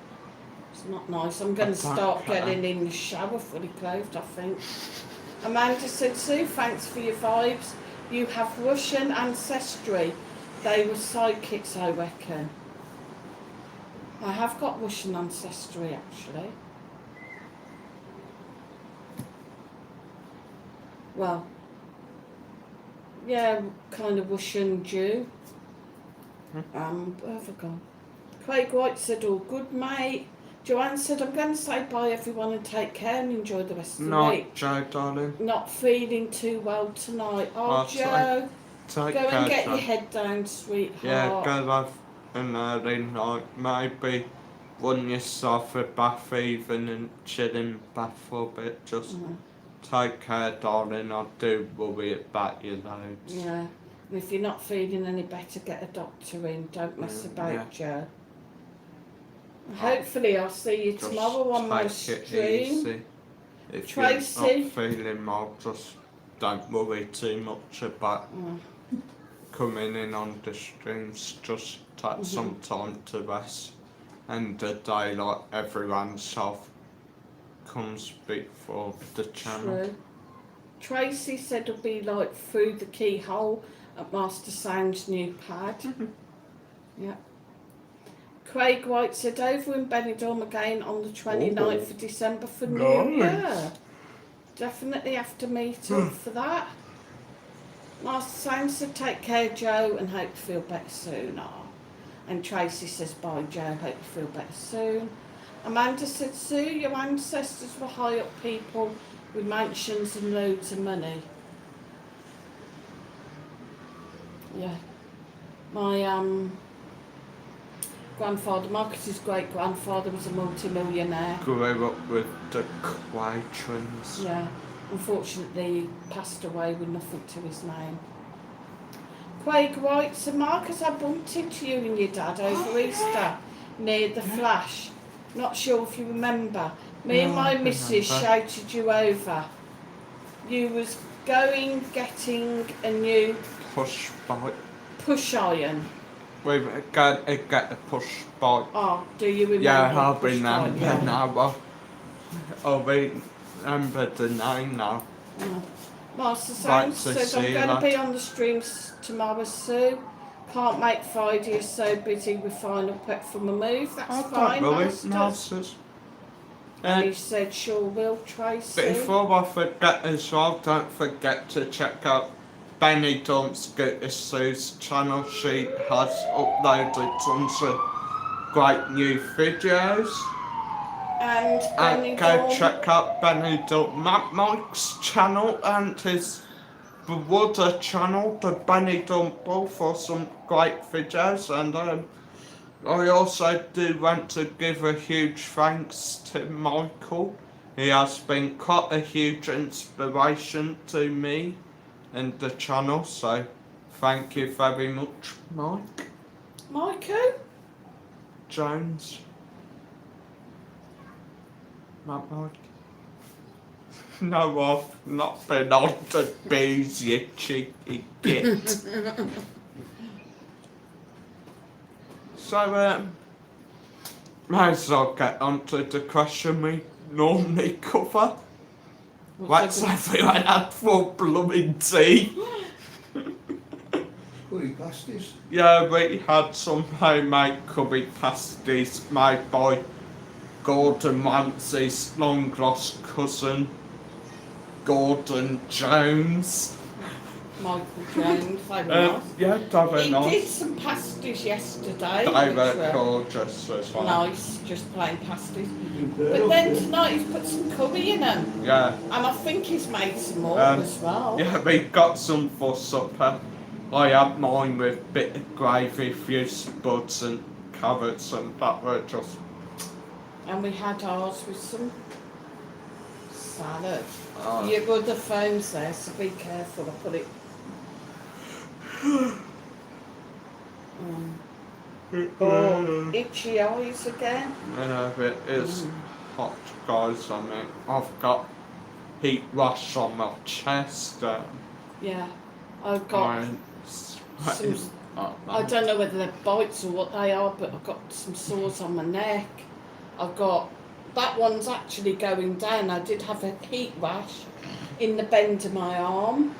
it's not nice. I'm going to start getting in the shower fully clothed, I think. Amanda said, Sue, thanks for your vibes. You have Russian ancestry. They were psychics, I reckon. I have got Russian ancestry, actually. Well, yeah, kind of Russian Jew. Where have I gone? Craig White said, all good, mate. Joanne said, I'm going to say bye, everyone, and take care and enjoy the rest of the week. Night, Joe, darling. Not feeling too well tonight. Oh, Oh, Joe, Take go care, and get Joe. your head down, sweetheart. Yeah, go have an early night. Maybe run yourself a bath even and chill in bath for a bit. Just take care, darling. I do worry about you loads. Yeah, and if you're not feeling any better, get a doctor in. Don't mess about, Joe. Hopefully I'll see you Just tomorrow on my take it stream. easy. If Tracy. you're not feeling well, just don't worry too much about coming in on the streams. Just take some time to rest. And the day, like everyone self comes before the channel. True. Tracy said it'll be like through the keyhole at Master Sound's new pad. Yeah. Craig White said over in Benidorm again on the 29th of December for New Year. Definitely have to meet up for that. Master Sound said take care, Joe, and hope to feel better soon. And Tracy says bye, Joe, hope you feel better soon. Amanda said, Sue, your ancestors were high up people with mansions and loads of money. Yeah. My grandfather, Marcus's great-grandfather, was a multi-millionaire. Grew up with the Quatrons. Yeah. Unfortunately, he passed away with nothing to his name. Craig White said, Marcus, I bumped into you and your dad over Easter near the Flash. Not sure if you remember. Me and my missus shouted you over. You was getting a new Push bike. push iron. We've got to get a push bike. Oh, do you remember? Yeah, I'll push remember bike? Yeah. now. I'll remember the name now. Master Right, Sound so said, see I'm you going to later. be on the streams tomorrow, Sue. Can't make Friday, is so busy with final prep for my move. That's fine, Master. Masters. And he said, sure will, Tracy. Before I forget as well, don't forget to check out Benidorm's Scooter Sue's channel. She has uploaded tons of great new videos. And And go check out Benidorm Matt Mike's channel and his brother channel, the Benidorm Bull, for some great videos. And I also do want to give a huge thanks to Michael. He has been quite a huge inspiration to me and the channel, so thank you very much, Mike. Michael? Jones. Matt Mike. No, I've not been on the bees, you cheeky git. So, might as well get on to the question we normally cover. What's everyone had for blooming tea? Curry pasties. Yeah, we had some homemade curry pasties made by Gordon Ramsay's long lost cousin, Gordon Jones. Michael Jones, they were nice. Yeah, they were He nice. did some pasties yesterday. They which were gorgeous as well. nice, just plain pasties. But then tonight he's put some curry in them. Yeah, And I think he's made some more as well. yeah, we got some for supper. I had mine with bit of gravy, few spuds and carrots, and that were just. And we had ours with some salad. Oh. Your other phone's there, so be careful. I put it. Oh, itchy eyes again. Yeah, it is hot, guys. I mean, I've got heat rash on my chest. Yeah, I've got I'm sweating. some. I don't know whether they're bites or what they are, but I've got some sores on my neck. I've got that one's actually going down. I did have a heat rash in the bend of my arm.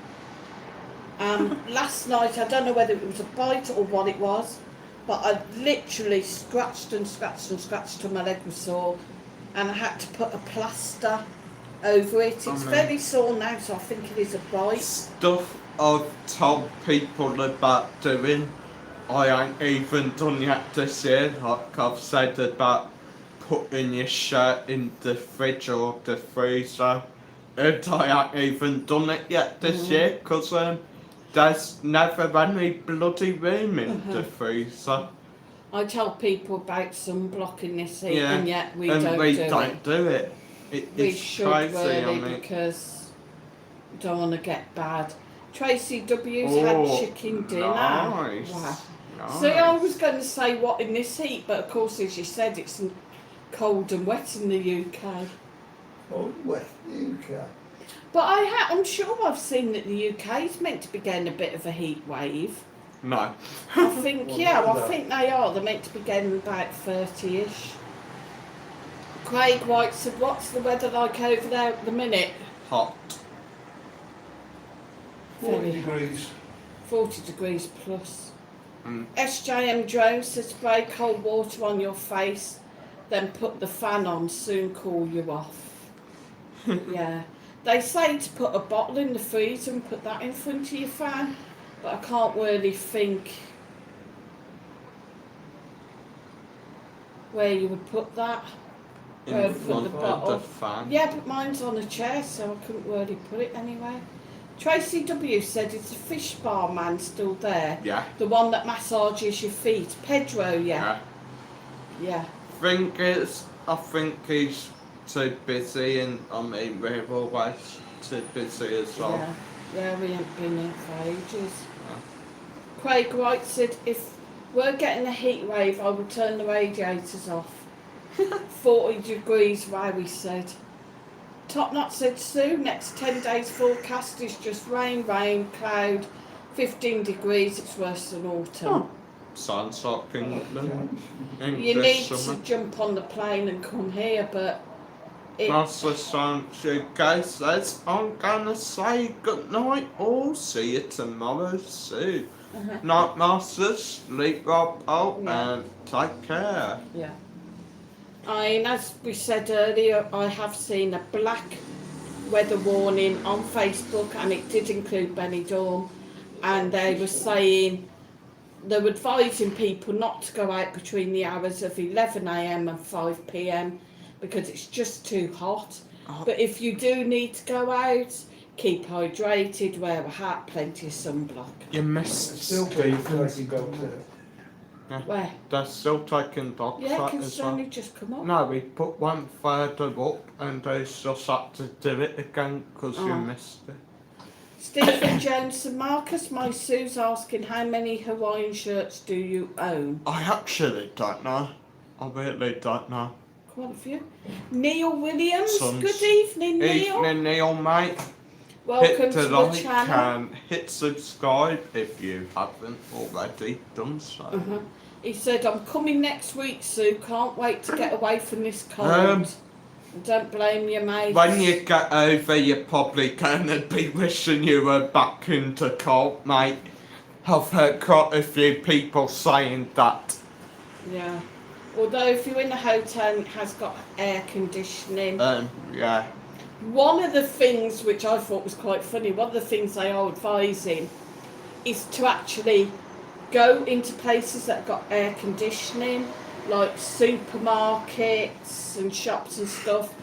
Last night, I don't know whether it was a bite or what it was, but I literally scratched and scratched and scratched till my leg was sore, and I had to put a plaster over it. It's very sore now, so I think it is a bite. Stuff I've told people about doing, I ain't even done yet this year. Like I've said about putting your shirt in the fridge or the freezer, and I ain't even done it yet this year because there's never any bloody room in the freezer. I tell people about sunblock in this heat, Yeah, and yet we and don't we do don't it. do it. We It's should crazy, really, I mean. because we don't want to get bad. Tracy W's had chicken dinner. Nice. Wow. Nice. See, I was going to say what in this heat, but of course, as you said, it's cold and wet in the UK. Oh, West UK. But I'm sure I've seen that the UK is meant to be getting a bit of a heat wave. No. I think, Well, yeah, no. I think they are. They're meant to be getting about 30-ish. Craig White said, what's the weather like over there at the minute? Hot. 40 Very degrees. 40 degrees plus. Mm. SJM Drone says spray cold water on your face, then put the fan on, soon cool you off. Yeah. They say to put a bottle in the freezer and put that in front of your fan, but I can't really think where you would put that. Where In put front the of bottle. the fan. Yeah, but mine's on a chair, so I couldn't really put it anywhere. Tracy W said, is the fish bar man still there? Yeah. The one that massages your feet. Pedro, yeah. Yeah. I think he's too busy, and I mean we're always too busy as well. Yeah. Yeah, we haven't been here for ages. Yeah. Craig White said, if we're getting a heat wave, I will turn the radiators off. 40 degrees, Rowie said. Top Knot said, Sue, next 10 days forecast is just rain, cloud, 15 degrees, it's worse than autumn. Oh. Sounds like England. You English need summer. to jump on the plane and come here, but That's the sound you guys says. I'm gonna say good night all. See you tomorrow soon. Night masters, sleep well out, Yeah. and take care. yeah. As we said earlier, I have seen a black weather warning on Facebook, and it did include Benidorm, and they were saying they were advising people not to go out between the hours of 11 a.m. and 5 p.m. because it's just too hot. Oh. But if you do need to go out, keep hydrated, wear a hat, plenty of sunblock. You missed Still people Stephen's taking dogs comment. out. Where? They're still taking dogs Yeah, out can as well. only just come up. No, we put one further up, and they just had to do it again because you Oh. missed it. Stephen Jones and Marcus, my Sue's asking how many Hawaiian shirts do you own? I actually don't know. I really don't know. Quite a few. Neil Williams, Sons. good evening, Neil. Evening, Neil, mate. Welcome Hit to the the like channel. and hit subscribe if you haven't already done so. Uh-huh. He said, I'm coming next week, Sue. Can't wait to get away from this cold. Um, Don't blame you, mate. When you get over, you're probably gonna be wishing you were back into cold, mate. I've heard quite a few people saying that. Yeah. Although if you're in a hotel and it has got air conditioning. Yeah. One of the things which I thought was quite funny, one of the things they are advising is to actually go into places that have got air conditioning, like supermarkets and shops and stuff,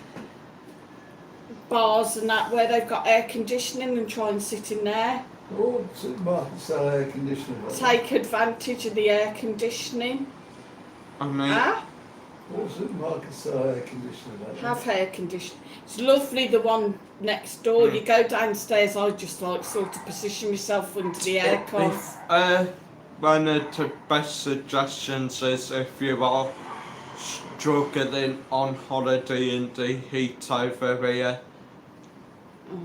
bars and that, where they've got air conditioning, and try and sit in there. All supermarkets sell air conditioning. Take advantage of the air conditioning. I mean, Ah, All supermarkets sell air conditioning. have air conditioning. It's lovely, the one next door. You go downstairs, I just like sort of position myself under the aircon. if, one of the best suggestions is if you are struggling on holiday in the heat over here,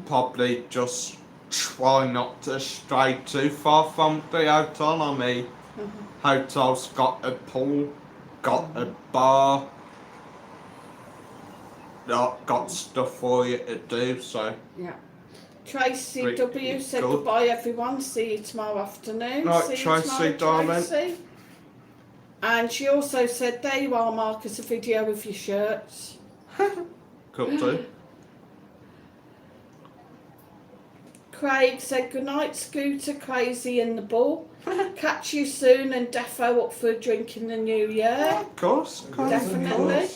probably just try not to stray too far from the hotel. I mean, hotel's got a pool, got a bar, got stuff for you to do, so. Yeah. Tracy Pretty W said good. goodbye everyone, see you tomorrow afternoon. Right, see you Tracy, tomorrow, darling. Tracy. And she also said, there you are, Marcus, a video of your shirts. Could do. Craig said, good night, Scooter, Crazy and the Bull. Catch you soon and defo up for a drink in the new year. Of course, Definitely.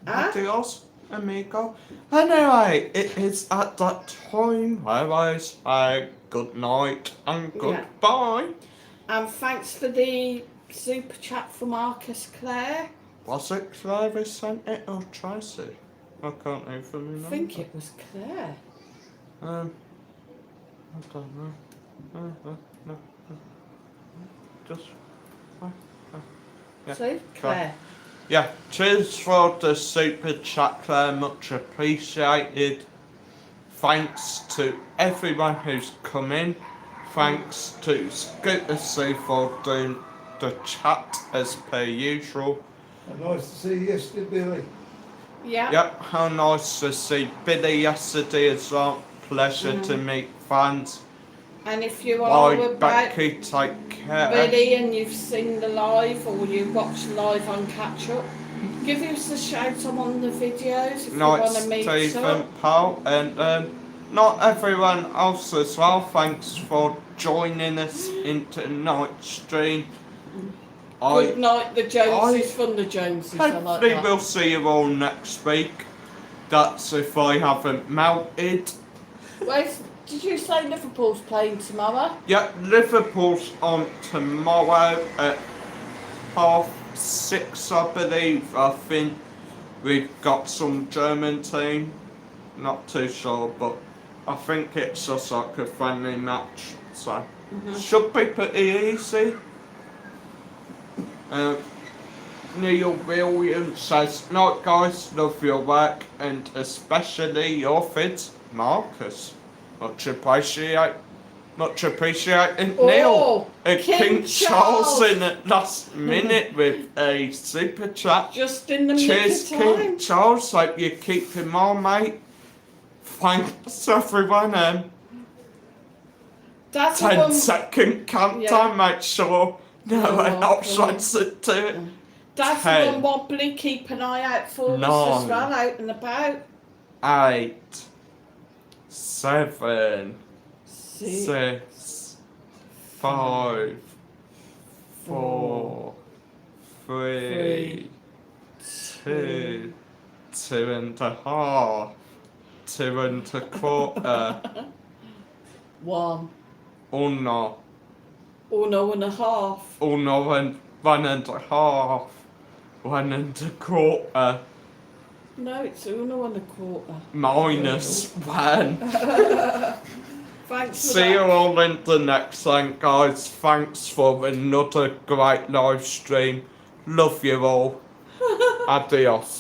Ah? Adios, amigo. Anyway, it is at that time where I say good night and goodbye. And thanks for the super chat for Marcus Clare. Was it Claire who sent it or Tracy? I can't even remember. I think it was Claire. I don't know. No. Just. Yeah. So, Claire. Yeah, cheers for the super chat, Claire, much appreciated. Thanks to everyone who's come in. Thanks to Scooter C for doing the chat as per usual. And nice to see you yesterday, Billy. Yeah. Yep, how nice to see Billy yesterday as well. Pleasure to meet fans. And if you are Bye, about Becky, take care. Billy and you've seen the live or you watch live on catch up, give us a shout. I'm on the videos if you want Nice, to meet Stephen, up. pal, and not everyone else as well. Thanks for joining us in tonight's stream. Good night, the Joneses from the Joneses. I like Hopefully that. we'll see you all next week. That's if I haven't melted. Did you say Liverpool's playing tomorrow? Yeah, Liverpool's on tomorrow at 6:30, I believe. I think we've got some German team. Not too sure, but I think it's just like a friendly match. So, should be pretty easy. Neil Williams says, "Night guys, love your work and especially your vids, Marcus. Much appreciated, Neil." And King Charles in at last minute with a super chat. Just in the Cheers, nick of time. King Charles. Hope you keep him on, mate. Thanks everyone. That's the 10-second countdown. Make sure no one else wants to do it. That's 10, one wobbly. Keep an eye out for us 9, as well, out and about. 8, 7, 6, 6, 5, 4, 3, 2, 2.5, 2.25, 1. 1, 1.5. 1.5, 1.25. No, it's 1.25. Minus 1. Thanks for See that. you all in the next one, guys. Thanks for another great live stream. Love you all. Adios.